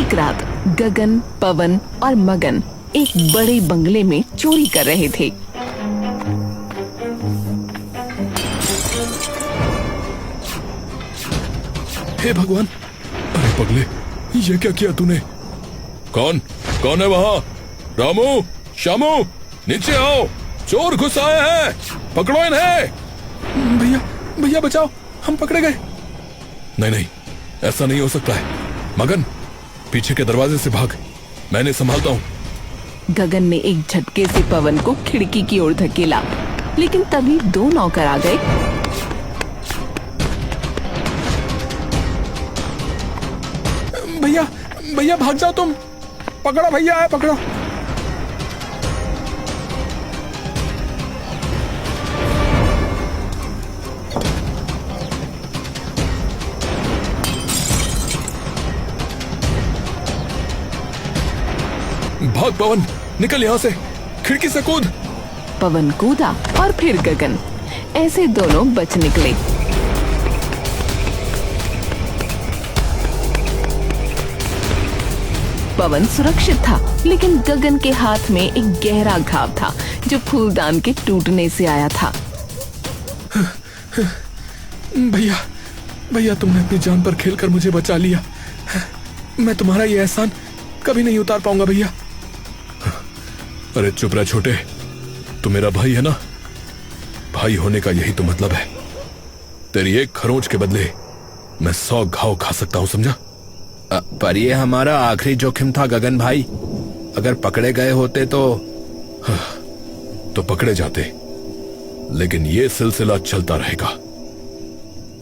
एक रात गगन, पवन और मगन एक बड़े बंगले में चोरी कर रहे थे। हे भगवान, अरे पगले, ये क्या किया तूने? कौन कौन है वहाँ? रामू, श्यामू, नीचे आओ, चोर घुस आए हैं, पकड़ो इन्हें। भैया भैया बचाओ, हम पकड़े गए। नहीं नहीं, ऐसा नहीं हो सकता है। मगन, पीछे के दरवाजे से भाग, मैंने संभालता हूँ। गगन ने एक झटके से पवन को खिड़की की ओर धकेला, लेकिन तभी दो नौकर आ गए। भैया भैया भाग जाओ तुम, पकड़ो भैया, है पकड़ो। भाग पवन, निकल यहाँ से, खिड़की से कूद। पवन कूदा और फिर गगन, ऐसे दोनों बच निकले। पवन सुरक्षित था, लेकिन गगन के हाथ में एक गहरा घाव था जो फूलदान के टूटने से आया था। भैया भैया, तुमने अपनी जान पर खेलकर मुझे बचा लिया। मैं तुम्हारा ये एहसान कभी नहीं उतार पाऊंगा भैया। अरे चुप रह छोटे, तू मेरा भाई है ना। भाई होने का यही तो मतलब है। तेरी एक खरोंच के बदले मैं 100 घाव खा सकता हूं, समझा? पर ये हमारा आखिरी जोखिम था गगन भाई। अगर पकड़े गए होते तो पकड़े जाते, लेकिन ये सिलसिला चलता रहेगा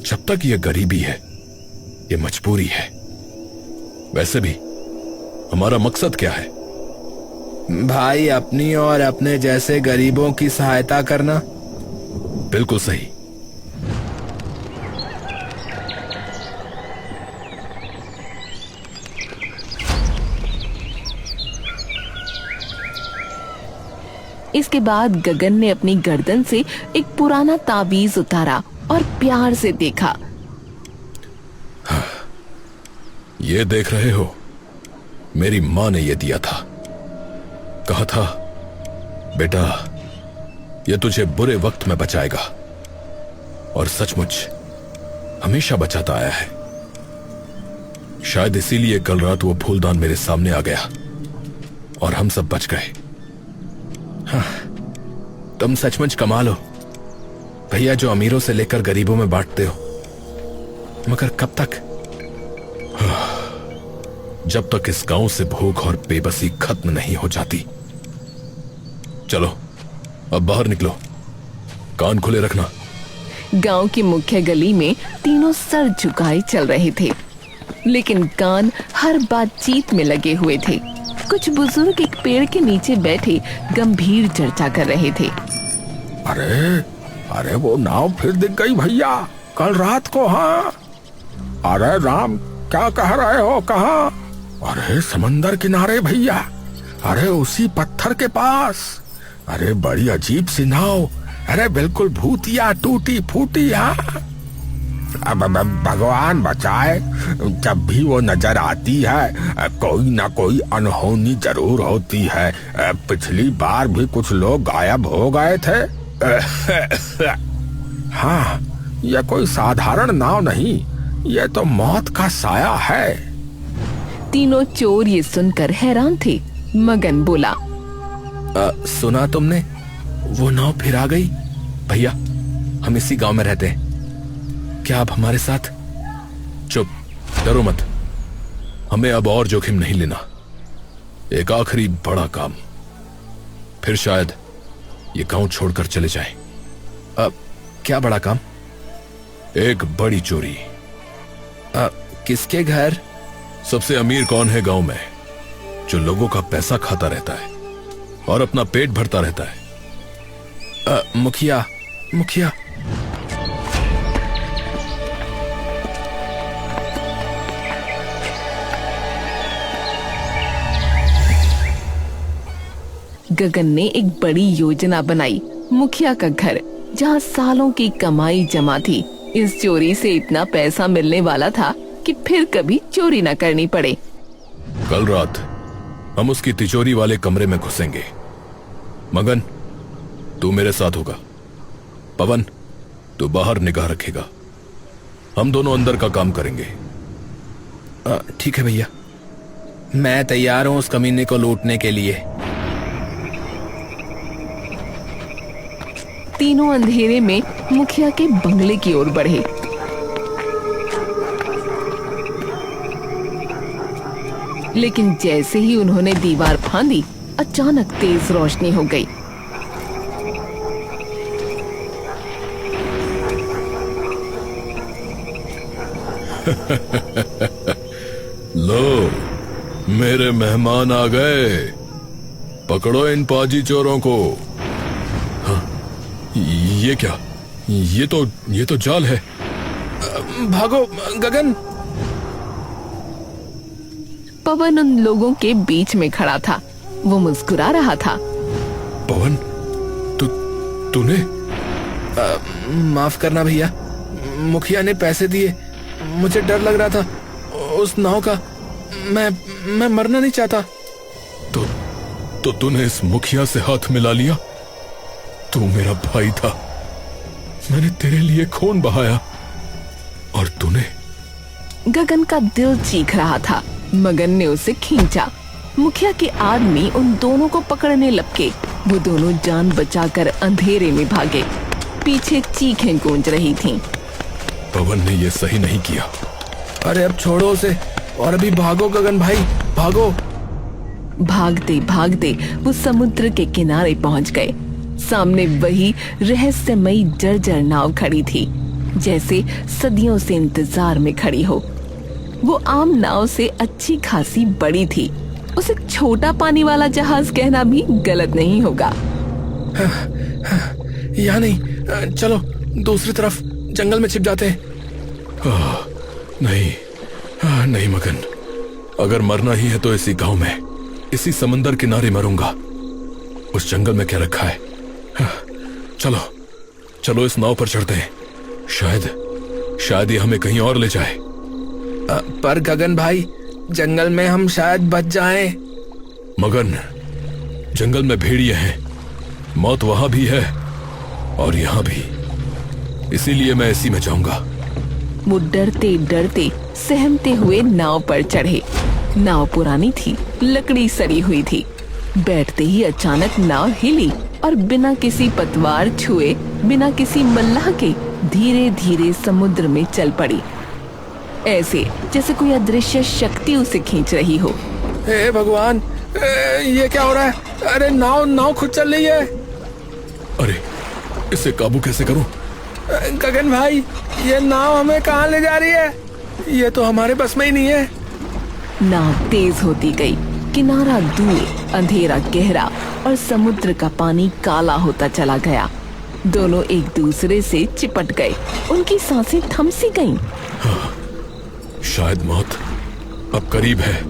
जब तक ये गरीबी है, ये मजबूरी है। वैसे भी हमारा मकसद क्या है? भाई, अपनी और अपने जैसे गरीबों की सहायता करना। बिल्कुल सही। इसके बाद गगन ने अपनी गर्दन से एक पुराना ताबीज उतारा और प्यार से देखा। ये देख रहे हो, मेरी माँ ने ये दिया था। कहा था, बेटा ये तुझे बुरे वक्त में बचाएगा, और सचमुच हमेशा बचाता आया है। शायद इसीलिए कल रात वो फूलदान मेरे सामने आ गया और हम सब बच गए। हाँ, तुम सचमुच कमाल हो भैया, जो अमीरों से लेकर गरीबों में बांटते हो। मगर कब तक? जब तक इस गांव से भूख और बेबसी खत्म नहीं हो जाती। चलो अब बाहर निकलो, कान खुले रखना। गांव की मुख्य गली में तीनों सर झुकाए चल रहे थे, लेकिन कान हर बातचीत में लगे हुए थे। कुछ बुजुर्ग एक पेड़ के नीचे बैठे गंभीर चर्चा कर रहे थे। अरे अरे, वो नाव फिर दिख गई भैया, कल रात को। हाँ, अरे राम, क्या कह रहे हो? कहाँ? अरे समंदर किनारे भैया, अरे उसी पत्थर के पास। अरे बड़ी अजीब सी नाव, अरे बिल्कुल भूतिया, टूटी फूटी। हाँ, अब भगवान बचाए, जब भी वो नजर आती है कोई ना कोई अनहोनी जरूर होती है। पिछली बार भी कुछ लोग गायब हो गए थे। हाँ, ये कोई साधारण नाव नहीं, ये तो मौत का साया है। तीनों चोर ये सुनकर हैरान थे। मगन बोला, सुना तुमने? वो नाव फिर आ गई। भैया, हम इसी गांव में रहते हैं, क्या आप हमारे साथ? चुप, डरो मत। हमें अब और जोखिम नहीं लेना। एक आखिरी बड़ा काम, फिर शायद ये गांव छोड़कर चले जाएं। क्या बड़ा काम? एक बड़ी चोरी। किसके घर? सबसे अमीर कौन है गांव में, जो लोगों का पैसा खाता रहता है और अपना पेट भरता रहता है? मुखिया। मुखिया। गगन ने एक बड़ी योजना बनाई। मुखिया का घर, जहाँ सालों की कमाई जमा थी। इस चोरी से इतना पैसा मिलने वाला था कि फिर कभी चोरी न करनी पड़े। कल रात हम उसकी तिजोरी वाले कमरे में घुसेंगे। मगन, तू मेरे साथ होगा। पवन, तू बाहर निगाह रखेगा। हम दोनों अंदर का काम करेंगे। ठीक है भैया, मैं तैयार हूं उस कमीने को लूटने के लिए। तीनों अंधेरे में मुखिया के बंगले की ओर बढ़े। लेकिन जैसे ही उन्होंने दीवार फांदी, अचानक तेज रोशनी हो गई। लो, मेरे मेहमान आ गए। पकड़ो इन पाजी चोरों को। हाँ, ये क्या? ये तो जाल है। भागो गगन। पवन उन लोगों के बीच में खड़ा था। वो मुस्कुरा रहा था। पवन, तूने? माफ करना भैया, मुखिया ने पैसे दिए, मुझे डर लग रहा था उस नाव का। मैं मरना नहीं चाहता। तो तूने इस मुखिया से हाथ मिला लिया? तू मेरा भाई था, मैंने तेरे लिए खून बहाया, और तूने? गगन का दिल चीख रहा था। मगन ने उसे खींचा। मुखिया के आदमी उन दोनों को पकड़ने लपके। वो दोनों जान बचाकर अंधेरे में भागे। पीछे चीखें गूंज रही थीं। पवन ने ये सही नहीं किया। अरे अब छोड़ो उसे और अभी भागो गगन भाई, भागो। भागते भागते वो समुद्र के किनारे पहुंच गए। सामने वही रहस्यमयी जर्जर नाव खड़ी थी, जैसे सदियों से इंतजार में खड़ी हो। वो आम नाव से अच्छी खासी बड़ी थी। उसे छोटा पानी वाला जहाज कहना भी गलत नहीं होगा। यहाँ नहीं, चलो दूसरी तरफ जंगल में छिप जाते हैं। नहीं मगन, अगर मरना ही है तो इसी गांव में, इसी समंदर किनारे मरूंगा। उस जंगल में क्या रखा है? चलो इस नाव पर चढ़ते हैं। शायद ये हमें कहीं और ले जाए। पर गगन भाई, जंगल में हम शायद बच जाएं। मगन, जंगल में भेड़िए हैं, मौत वहां भी है और यहां भी, इसीलिए मैं इसी में जाऊंगा। वो डरते डरते सहमते हुए नाव पर चढ़े। नाव पुरानी थी, लकड़ी सड़ी हुई थी। बैठते ही अचानक नाव हिली और बिना किसी पतवार छुए, बिना किसी मल्लाह के धीरे धीरे समुद्र में चल पड़ी, ऐसे जैसे कोई अदृश्य शक्ति उसे खींच रही हो। हे भगवान, ये क्या हो रहा है? अरे नाव खुद चल रही है। अरे इसे काबू कैसे करूं? गगन भाई, ये नाव हमें कहाँ ले जा रही है? ये तो हमारे बस में ही नहीं है। नाव तेज होती गई। किनारा दूर, अंधेरा गहरा और समुद्र का पानी काला होता चला गया। दोनों एक दूसरे से चिपट गए। उनकी सांसें थम सी गईं। शायद मौत अब करीब है।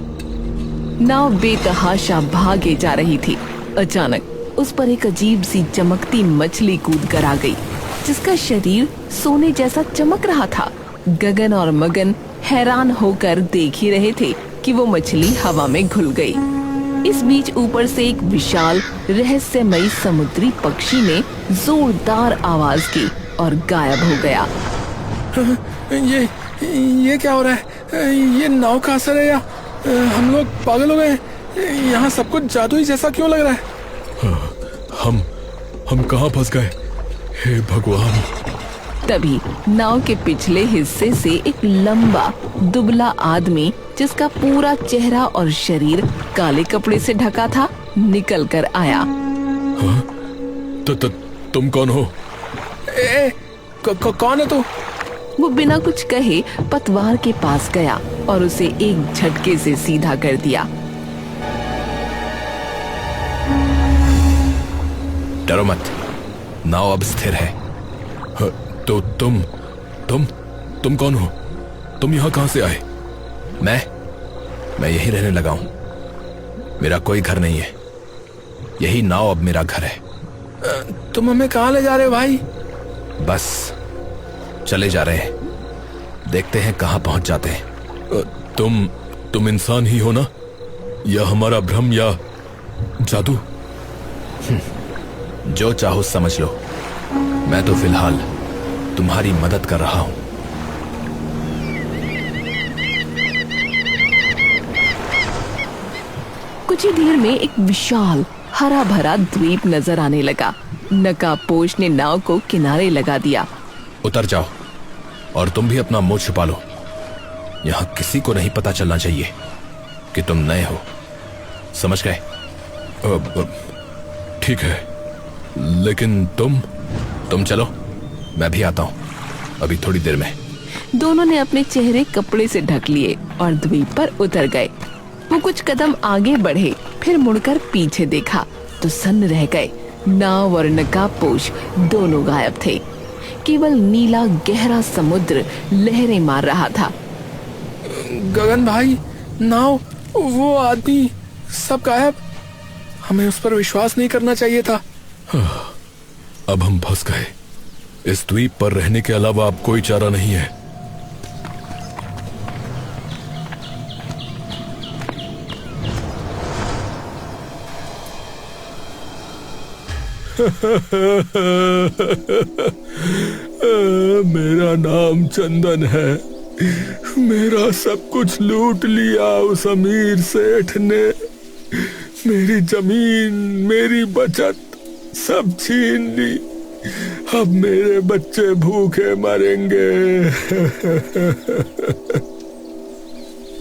नाव बेतहाशा भागे जा रही थी। अचानक उस पर एक अजीब सी चमकती मछली कूद कर आ गई, जिसका शरीर सोने जैसा चमक रहा था। गगन और मगन हैरान होकर देख ही रहे थे कि वो मछली हवा में घुल गई। इस बीच ऊपर से एक विशाल रहस्यमयी समुद्री पक्षी ने जोरदार आवाज की और गायब हो गया। ये क्या हो रहा है? ये नाव का असर है या हम लोग पागल हो गए? यहाँ सब कुछ जादुई जैसा क्यों लग रहा है? हम कहाँ फंस गए? हे भगवान! तभी नाव के पिछले हिस्से से एक लंबा दुबला आदमी, जिसका पूरा चेहरा और शरीर काले कपड़े से ढका था, निकल कर आया। तुम कौन हो? कौन है तू? वो बिना कुछ कहे पतवार के पास गया और उसे एक झटके से सीधा कर दिया। डरो मत, नाव अब स्थिर है। तो तुम कौन हो? तुम यहाँ कहाँ से आए? मैं यही रहने लगा हूँ। मेरा कोई घर नहीं है, यही नाव अब मेरा घर है। तुम हमें कहाँ ले जा रहे हो भाई? बस चले जा रहे हैं, देखते हैं कहाँ पहुंच जाते हैं। तुम इंसान ही हो ना? यह हमारा भ्रम या जादू? जो चाहो समझ लो, मैं तो फिलहाल तुम्हारी मदद कर रहा हूं। कुछ ही देर में एक विशाल हरा भरा द्वीप नजर आने लगा। नकाबपोश ने नाव को किनारे लगा दिया। उतर जाओ और तुम भी अपना मुंह छुपा लो। यहां किसी को नहीं पता चलना चाहिए कि तुम नए हो, समझ गए? ठीक है, लेकिन तुम चलो, मैं भी आता हूं अभी थोड़ी देर में। दोनों ने अपने चेहरे कपड़े से ढक लिए और द्वीप पर उतर गए। वो कुछ कदम आगे बढ़े, फिर मुड़कर पीछे देखा तो सन्न रह गए। नाव और नकाबपोश दोनों गायब थे। केवल नीला गहरा समुद्र लहरें मार रहा था। गगन भाई, नाव, वो आदमी, सब गायब। हमें उस पर विश्वास नहीं करना चाहिए था। अब हम फंस गए। इस द्वीप पर रहने के अलावा अब कोई चारा नहीं है। मेरा नाम चंदन है। मेरा सब कुछ लूट लिया उस अमीर सेठ ने। मेरी जमीन, मेरी बचत सब छीन ली। अब मेरे बच्चे भूखे मरेंगे।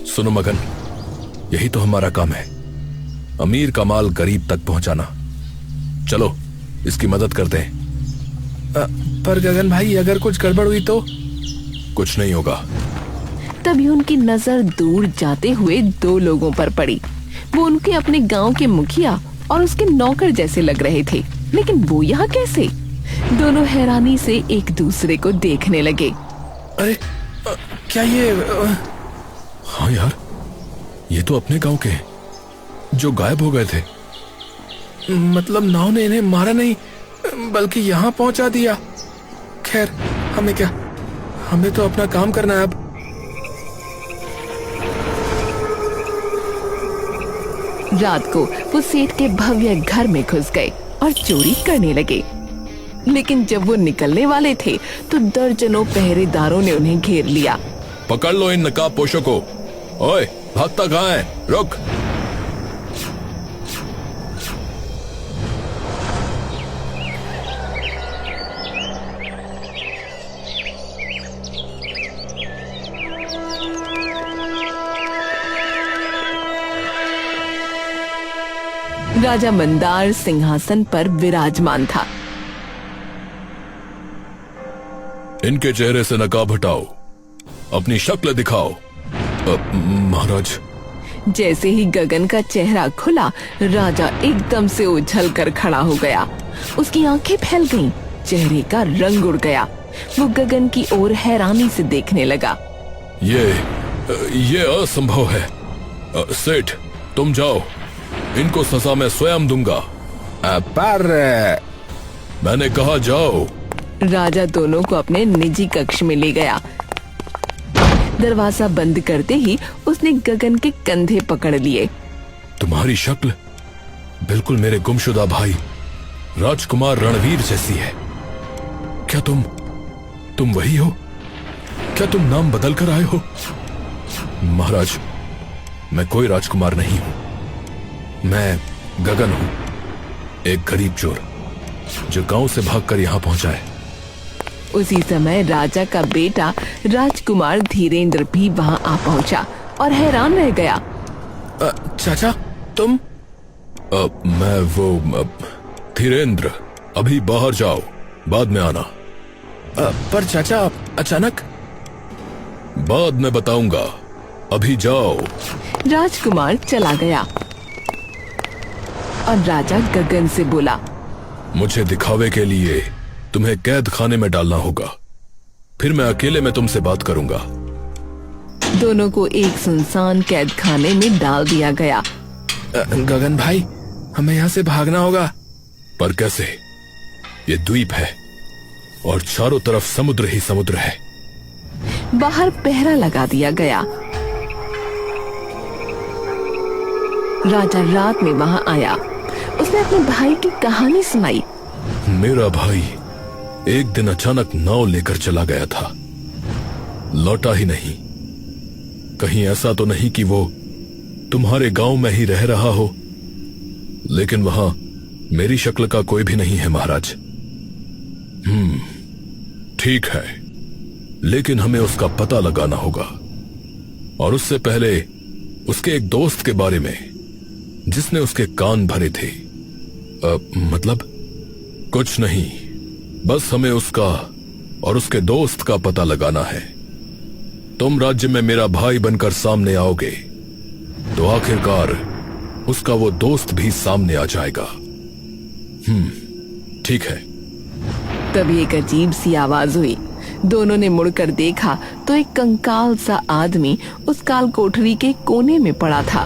सुनो मगन, यही तो हमारा काम है, अमीर का माल गरीब तक पहुंचाना। चलो इसकी मदद करते हैं। पर गगन भाई, अगर कुछ गड़बड़ हुई तो? कुछ नहीं होगा। तभी उनकी नजर दूर जाते हुए दो लोगों पर पड़ी। वो उनके अपने गांव के मुखिया और उसके नौकर जैसे लग रहे थे, लेकिन वो यहाँ कैसे? दोनों हैरानी से एक दूसरे को देखने लगे। अरे क्या ये? हाँ यार, ये तो अपने गांव के जो गायब हो गए थे। मतलब नाव ने इन्हें मारा नहीं, बल्कि यहाँ पहुंचा दिया। खैर, हमें क्या, हमें तो अपना काम करना है अब। रात को वो सेठ के भव्य घर में घुस गए और चोरी करने लगे। लेकिन जब वो निकलने वाले थे तो दर्जनों पहरेदारों ने उन्हें घेर लिया। पकड़ लो इन नकाबपोशों को। ओए, भागता कहाँ है? रुक। राजा मंदार सिंहासन पर विराजमान था। इनके चेहरे से नकाब हटाओ, अपनी शक्ल दिखाओ। महाराज। जैसे ही गगन का चेहरा खुला, राजा एकदम से उछल कर खड़ा हो गया। उसकी आंखें फैल गईं, चेहरे का रंग उड़ गया। वो गगन की ओर हैरानी से देखने लगा। ये असंभव है। सेठ, तुम जाओ, इनको सजा मैं स्वयं दूंगा। पर मैंने कहा जाओ। राजा दोनों को अपने निजी कक्ष में ले गया। दरवाजा बंद करते ही उसने गगन के कंधे पकड़ लिए। तुम्हारी शक्ल बिल्कुल मेरे गुमशुदा भाई राजकुमार रणवीर जैसी है। क्या तुम वही हो? क्या तुम नाम बदल कर आए हो? महाराज, मैं कोई राजकुमार नहीं हूं। मैं गगन हूं, एक गरीब चोर जो गांव से भागकर यहां पहुंचा है। उसी समय राजा का बेटा राजकुमार धीरेन्द्र भी वहां आ पहुंचा और हैरान रह गया। चाचा, तुम? मैं वो धीरेन्द्र। अभी बाहर जाओ, बाद में आना। पर चाचा, अचानक? बाद में बताऊंगा, अभी जाओ। राजकुमार चला गया और राजा गगन से बोला, मुझे दिखावे के लिए तुम्हें कैद खाने में डालना होगा, फिर मैं अकेले में तुमसे बात करूंगा। दोनों को एक सुनसान कैद खाने में डाल दिया गया। गगन भाई, हमें यहाँ से भागना होगा। पर कैसे? ये द्वीप है और चारों तरफ समुद्र ही समुद्र है। बाहर पहरा लगा दिया गया। राजा रात में वहाँ आया। उसने अपने भाई की कहानी सुनाई। मेरा भाई एक दिन अचानक नाव लेकर चला गया था, लौटा ही नहीं। कहीं ऐसा तो नहीं कि वो तुम्हारे गांव में ही रह रहा हो? लेकिन वहां मेरी शक्ल का कोई भी नहीं है महाराज। ठीक है, लेकिन हमें उसका पता लगाना होगा, और उससे पहले उसके एक दोस्त के बारे में जिसने उसके कान भरे थे। मतलब कुछ नहीं, बस हमें उसका और उसके दोस्त का पता लगाना है। तुम राज्य में मेरा भाई बनकर सामने आओगे तो आखिरकार उसका वो दोस्त भी सामने आ जाएगा। ठीक है। तभी एक अजीब सी आवाज हुई। दोनों ने मुड़कर देखा तो एक कंकाल सा आदमी उस काल कोठरी के कोने में पड़ा था।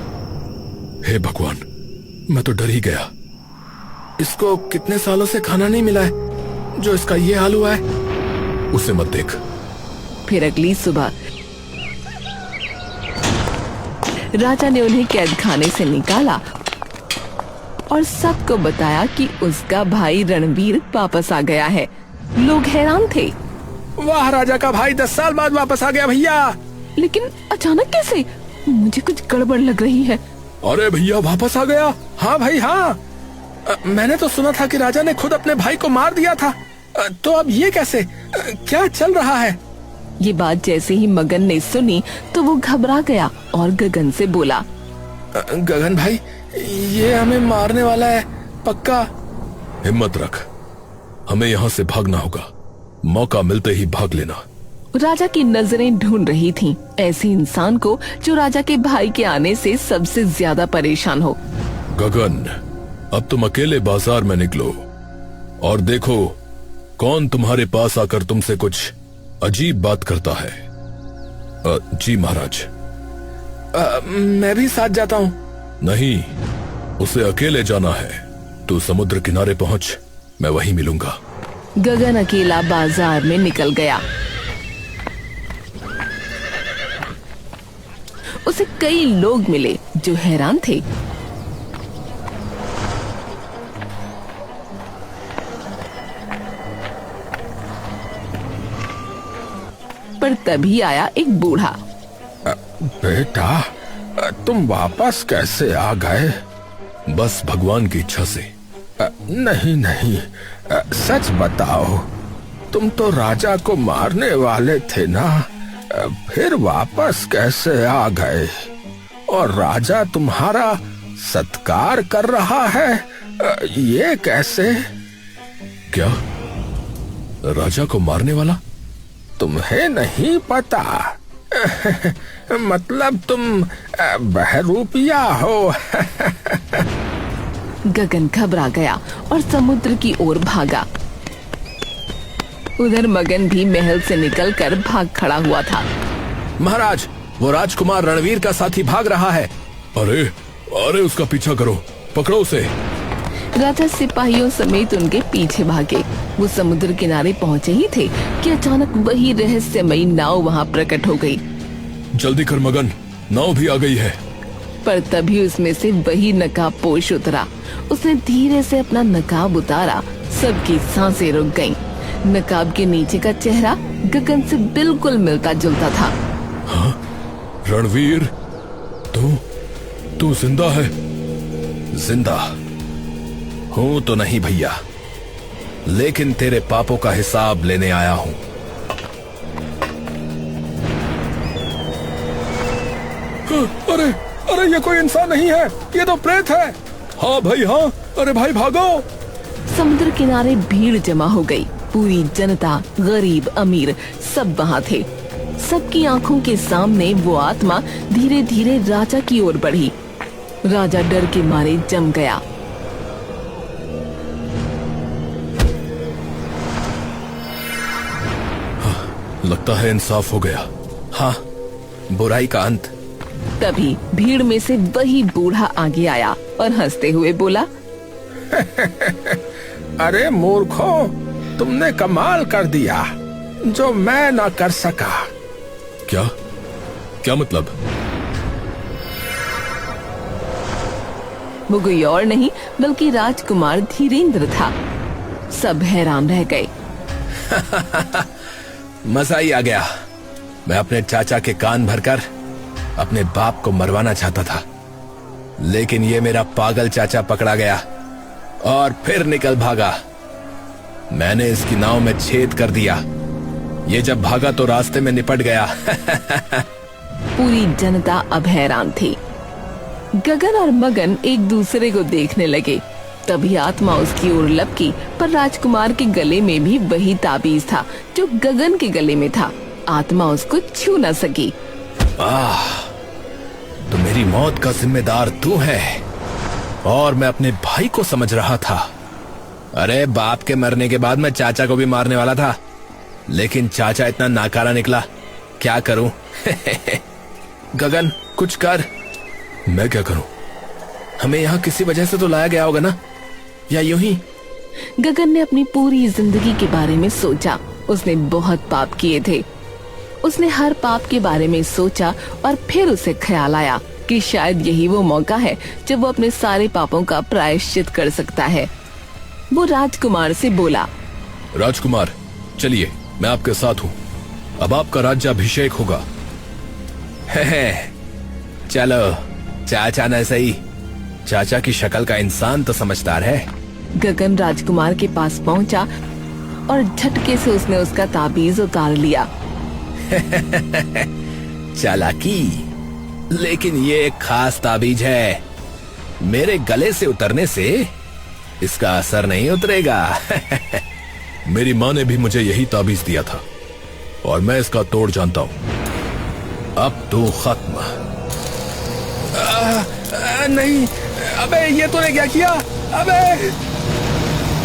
हे भगवान, मैं तो डर ही गया। इसको कितने सालों से खाना नहीं मिला है जो इसका ये हाल हुआ है। उसे मत देख। फिर अगली सुबह राजा ने उन्हें कैद खाने से निकाला और सबको बताया कि उसका भाई रणवीर वापस आ गया है। लोग हैरान थे। वाह, राजा का भाई 10 साल बाद वापस आ गया भैया। लेकिन अचानक कैसे? मुझे कुछ गड़बड़ लग रही है। अरे भैया वापस आ गया? हाँ भाई हाँ। मैंने तो सुना था कि राजा ने खुद अपने भाई को मार दिया था। तो अब ये कैसे? क्या चल रहा है? ये बात जैसे ही मगन ने सुनी तो वो घबरा गया और गगन से बोला, गगन भाई, ये हमें मारने वाला है पक्का। हिम्मत रख, हमें यहाँ से भागना होगा। मौका मिलते ही भाग लेना। राजा की नजरें ढूंढ रही थीं ऐसे इंसान को जो राजा के भाई के आने से सबसे ज्यादा परेशान हो। गगन, अब तुम अकेले बाजार में निकलो और देखो कौन तुम्हारे पास आकर तुमसे कुछ अजीब बात करता है। जी महाराज। मैं भी साथ जाता हूँ। नहीं, उसे अकेले जाना है। तू समुद्र किनारे पहुंच, मैं वहीं मिलूंगा। गगन अकेला बाजार में निकल गया। उसे कई लोग मिले जो हैरान थे। पर तभी आया एक बूढ़ा। बेटा, तुम वापस कैसे आ गए? बस भगवान की इच्छा से। नहीं नहीं, सच बताओ, तुम तो राजा को मारने वाले थे ना? फिर वापस कैसे आ गए? और राजा तुम्हारा सत्कार कर रहा है, ये कैसे? क्या? राजा को मारने वाला? तुम्हें नहीं पता? मतलब तुम बहरूपिया हो। गगन घबरा गया और समुद्र की ओर भागा। उधर मगन भी महल से निकलकर भाग खड़ा हुआ था। महाराज, वो राजकुमार रणवीर का साथी भाग रहा है। अरे अरे, उसका पीछा करो, पकड़ो उसे। राजा सिपाहियों समेत उनके पीछे भागे। वो समुद्र किनारे पहुंचे ही थे कि अचानक वही रहस्यमयी नाव वहां प्रकट हो गई। जल्दी कर मगन, नाव भी आ गई है। पर तभी उसमें से वही नकाबपोश उतरा। उसने धीरे से अपना नकाब उतारा। सबकी सांसें रुक गईं। नकाब के नीचे का चेहरा गगन से बिल्कुल मिलता जुलता था। हाँ? रणवीर, तू जिंदा है? जिंदा हूं तो नहीं भैया, लेकिन तेरे पापों का हिसाब लेने आया हूं। अरे अरे, ये कोई इंसान नहीं है, ये तो प्रेत है। हाँ भाई हाँ, अरे भाई भागो। समुद्र किनारे भीड़ जमा हो गई। पूरी जनता, गरीब अमीर, सब वहाँ थे। सबकी आंखों के सामने वो आत्मा धीरे धीरे राजा की ओर बढ़ी। राजा डर के मारे जम गया। लगता है इंसाफ हो गया। हाँ, बुराई का अंत। तभी भीड़ में से वही बूढ़ा आगे आया और हंसते हुए बोला, अरे मूर्खो, तुमने कमाल कर दिया जो मैं ना कर सका। क्या क्या मतलब? वो कोई और नहीं बल्कि राजकुमार धीरेन्द्र था। सब हैरान रह गए। मजा ही आ गया। मैं अपने चाचा के कान भरकर अपने बाप को मरवाना चाहता था, लेकिन ये मेरा पागल चाचा पकड़ा गया और फिर निकल भागा। मैंने इसकी नाव में छेद कर दिया। ये जब भागा तो रास्ते में निपट गया। पूरी जनता अब हैरान थी। गगन और मगन एक दूसरे को देखने लगे। तभी आत्मा उसकी ओर लपकी, पर राजकुमार के गले में भी वही ताबीज था जो गगन के गले में था। आत्मा उसको छू न सकी। तो मेरी मौत का जिम्मेदार तू है, और मैं अपने भाई को समझ रहा था। अरे बाप के मरने के बाद मैं चाचा को भी मारने वाला था, लेकिन चाचा इतना नाकारा निकला, क्या करूं? गगन कुछ कर। मैं क्या करूं? हमें यहाँ किसी वजह से तो लाया गया होगा ना, या यूं ही? गगन ने अपनी पूरी जिंदगी के बारे में सोचा। उसने बहुत पाप किए थे। उसने हर पाप के बारे में सोचा और फिर उसे ख्याल आया कि शायद यही वो मौका है जब वो अपने सारे पापों का प्रायश्चित कर सकता है। वो राजकुमार से बोला, राजकुमार चलिए, मैं आपके साथ हूँ। अब आपका राज्याभिषेक होगा। चलो, चाचा न सही, चाचा की शक्ल का इंसान तो समझदार है। गगन राजकुमार के पास पहुंचा और झटके से उसने उसका ताबीज उतार लिया। चालाकी, लेकिन ये एक खास ताबीज है। मेरे गले से उतरने से इसका असर नहीं उतरेगा। मेरी माँ ने भी मुझे यही ताबीज दिया था और मैं इसका तोड़ जानता हूँ। अब तो खत्म। नहीं, अबे ये तूने क्या किया? अबे!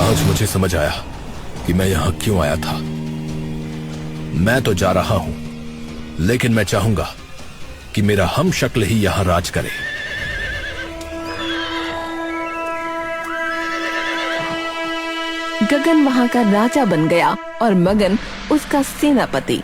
आज मुझे समझ आया कि मैं यहाँ क्यों आया था। मैं तो जा रहा हूं, लेकिन मैं चाहूंगा कि मेरा हम शक्ल ही यहां राज करे। गगन वहां का राजा बन गया और मगन उसका सेनापति।